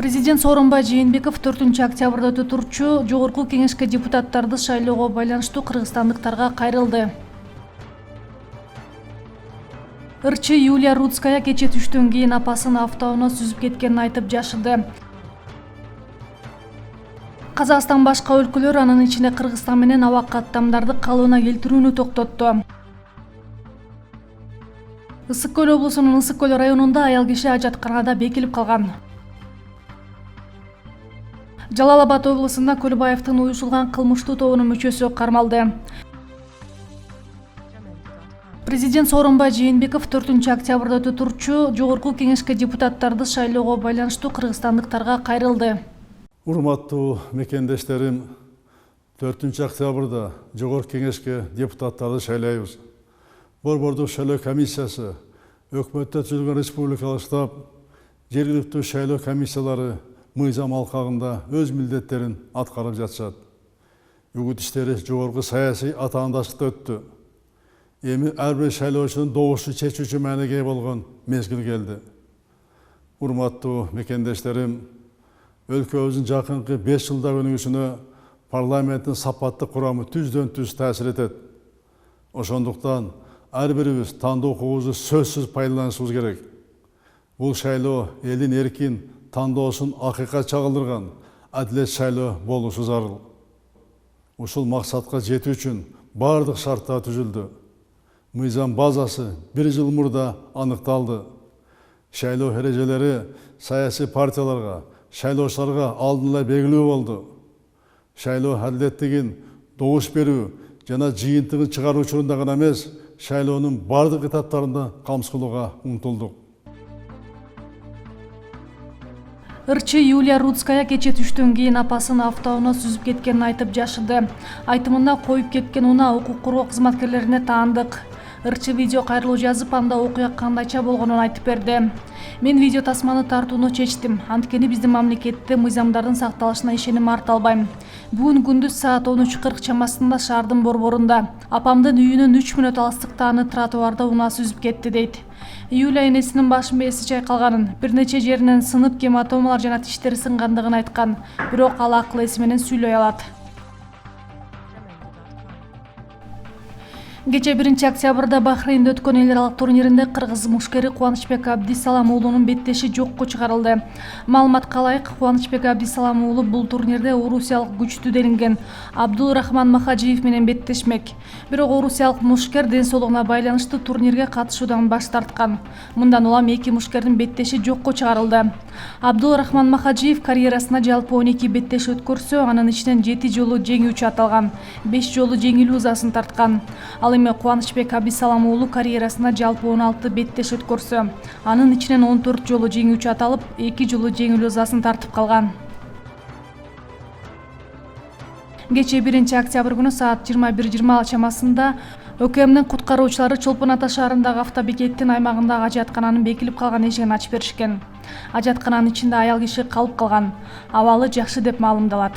Президент Сооронбай Жээнбеков 4-октябрда өтө турчу Жогорку Кеңешке депутаттарды шайлоого байланыштуу кыргызстандыктарга кайрылды. Ырчы Юлия Рудская кече түштөн кийин апасын автоунаа сүзүп кеткенин айтып жашыды. Казакстан башка өлкөлөр, анын ичинде Кыргызстан менен аба каттамдарды калыбына келтирүүнү токтотту. Ысык Көл облусунун Ысык Көл районунда аял киши ажатканада бекилип калган. Жалал-Абад облусунда Көлбаевдин уюшулган кылмыштуу тобунун мүчөсү кармалды. Президент Сооронбай Жээнбеков 4-октябрда өтө турчу Жогорку Кеңешке депутаттарды шайлоого байланыштуу кыргызстандыктарга кайрылды. Урматтуу мекендештерим, 4-октябрда Жогорку Кеңешке депутаттарды шайлайбыз. Борбордук шайлоо комиссиясы, өкмөттө түзүлгөн республикалык штаб, жергиликтүү шайлоо комиссиялары мыйзам алкагында өз милдеттерин аткарып жатышат. Үгүт иштери жогорку саясий атаандаштыкта өттү. Эми ар бир шайлоочунун добушу чечүүчү мааниге ээ болгон мезгил келди. Урматтуу мекендештерим, өлкөбүздүн жакынкы 5 жылдык өнүгүүсүнө парламенттин сапаттык курамы түздөн-түз таасир этет. Ошондуктан ар бирибиз тандоо укугубузду сөзсүз пайдаланышыбыз керек. Бул шайлоо элдин эркин тандоосун акыйкат чагылдырган адилет шайлоо болушу зарыл. Ушул максатка жетүү үчүн бардык шарттар түзүлдү. Мыйзам базасы 1 жыл мурда аныкталды. Шайлоо эрежелери саясий партияларга, шайлоочуларга алдын ала белгилүү болду. Шайлоо адилеттигин добуш берүү жана жыйынтыгын чыгаруу учурунда гана эмес, шайлоонун бардык этаптарында камсыздоого умтулдук. Ырчы Юлия Рудская кече түштөн кийин апасын автоунаа сүзүп кеткенин айтып жашыды. Айтымында коюп кеткен унаа укук коргоо кызматкерлерине таандык. Ырчы видео кайрылуу жазып, анда окуя кандайча болгонун айтып берди. Мен видео тасманы тартууну чечтим. Анткени биздин мамлекетте мыйзамдардын сакталышына ишеним арта албайм. Бүгүн күндүз саат 13:40 чамасында шаардын борборунда апамдын үйүнөн 3 мүнөт алыстыкта аны тротуарда унаа сүзүп кетти дейт. Юлия энесинин башын бээси чайкалганын, бир нече жеринен сынып, гематомалар жана тиштери сынгандыгын айткан. Бирок ал акыл эси менен сүйлөй алат. Кече 1-октябрда Бахрейнде өткөн эл аралык турниринде кыргыз мушкери Кубанычбек Абдисалам уулунун беттеши жокко чыгарылды. Маалыматка ылайык, Кубанычбек Абдисалам уулу бул турнирде орусиялык күчтүү делинген Абдулрахман Махажиев менен беттешмек. Бирок орусиялык мушкер ден соолугуна байланыштуу турнирге катышуудан баш тарткан. Мындан улам эки мушкердин беттеши жокко чыгарылды. Абдулрахман Махажиев карьерасына жалпы 12 беттеш өткөрсө, анын ичинен 7 жолу жеңүүчү аталган, 5 жолу жеңилүү ызасын тарткан. Ал эми Кубанычбек Абдисалам уулу карьерасына жалпы 16 беттеш өткөрсө, анын ичинен 14 жолу жеңүүчү аталып, 2 жолу жеңилүү ызасын тартып калган. Кече 1-октябрь күнү саат 21:20 чамасында ÖKM'нин куткаруучулары Чолпон Ата шаарындагы автобекеттин аймагындагы ажаткананын бекилип калган эшигин ачып беришкен. Ажаткананын ичинде аял киши калып калган. Абалы жакшы деп маалымдалат.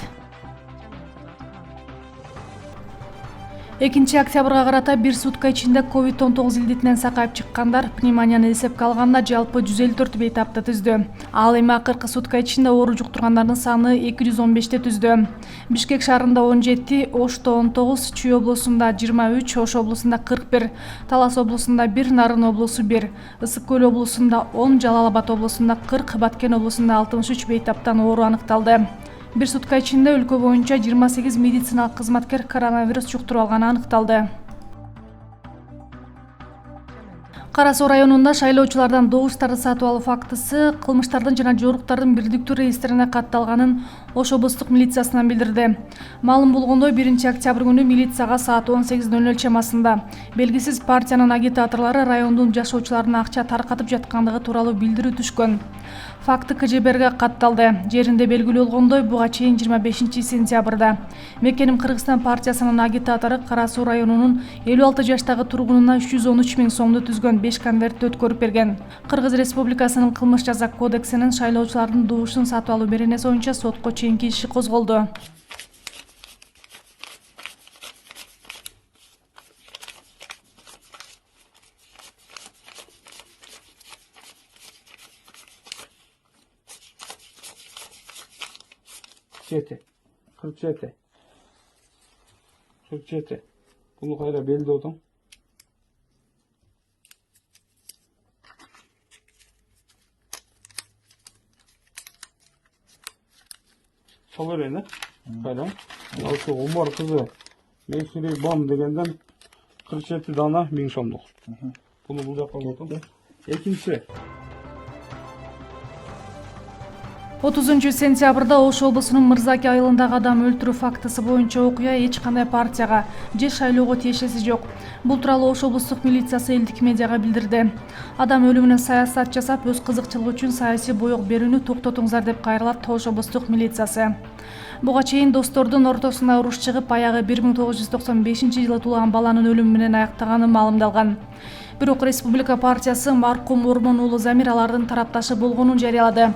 2-октябрга карата бир сутка ичинде COVID-19 илдетинен сакайып чыккандар пневмонияны эсепке алганда жалпы 154 бейтапты түздү. Ал эми акыркы сутка ичинде оору жуктургандардын саны 215 түздү. Бишкек шаарында 17, Ошто 19, Чүй облусунда 23, Ош облусунда 41, Талас облусунда 1, Нарын облусу 1, Ысык Көл облусунда 10, Жалал-Абад облусунда 40, Баткен облусунда 63 бейтаптан оору аныкталды. Бир сутка ичинде өлкө боюнча 28 медициналык кызматкер коронавирус жуктуруп алганы аныкталды. Кара Суу районунда шайлоочулардан добуштарды сатып алуу фактысы кылмыштардын жана жоруктардын бирдиктүү реестрине катталганын Ош облустук милициясынан билдирди. Маалым болгондой, 1-октябрь күнү милицияга саат 18:00 чамасында белгисиз партиянын агитаторлору райондун жашоочуларына акча таркатып жаткандыгы тууралуу билдирүү түшкөн. Факты КЖБрге катталды. Жеринде белгилүү болгондой, буга чейин 25 сентябрда Мекеним Кыргызстан партиясынын агитатору Кара Суу районунун 56 жаштагы тургунуна 313 000 сомду түзгөн 5 конвертти өткөрүп берген. Кыргыз Республикасынын кылмыш жаза кодексинин шайлоочулардын добушун сатып алуу беренеси боюнча сотко чейинки иши козголду. 47. 47. 47. Bunu kayra belli oldum. Çalır eni. Kayra. Şu Umar kızı Meysirey Bam degenden 47 dana 1000 so'mluq. Bunu bu жаққа koydum. Екінші. 30 сентябрда Ош облусунун Мырзаки айылындагы адам өлтүрүү фактысы боюнча окуя эч кандай партияга же шайлоого тиешеси жок. Бул тууралуу Ош облустук милициясы элдик медиага билдирди. Адам өлүмүнө саясат жасап, өз кызыкчылыгы үчүн саясий боёк берүүнү токтотуңуздар деп кайрылат Ош облустук милициясы. Буга чейин достордун ортосуна уруш чыгып, аягы 1995-жылы туулган баланын өлүмү менен аяктаганы маалымдалган. Бирок Республика партиясы маркум Ормон уулу Замир алардын тарапташы болгонун жарыялады.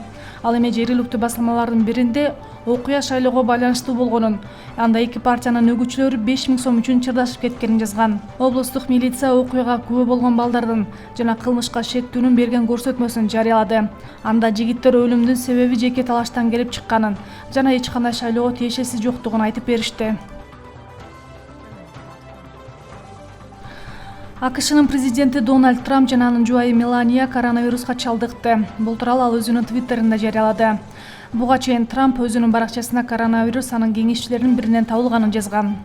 Ал эми жергиликтүү басылмалардын биринде окуя шайлоого байланыштуу болгонун, анда эки партиянын өгүүчүлөрү 5000 сом үчүн чырдашып кеткенин жазган. Облустук милиция окуяга күбө болгон балдардын жана кылмышка шектүүнүн берген көрсөтмөсүн жарыялады. Анда жигиттер өлүмдүн себеби жеке талаштан келип чыкканын жана эч кандай шайлоого тиешеси жоктугун айтып беришти. АКШнын президенти Дональд Трамп жана анын жубайы Мелания коронавируска чалдыкты. Бул тууралуу ал өзүнүн Твиттеринде жарыялады. Буга чейин Трамп өзүнүн баракчасына коронавирус анын кеңешчилеринин биринен табылганын жазган.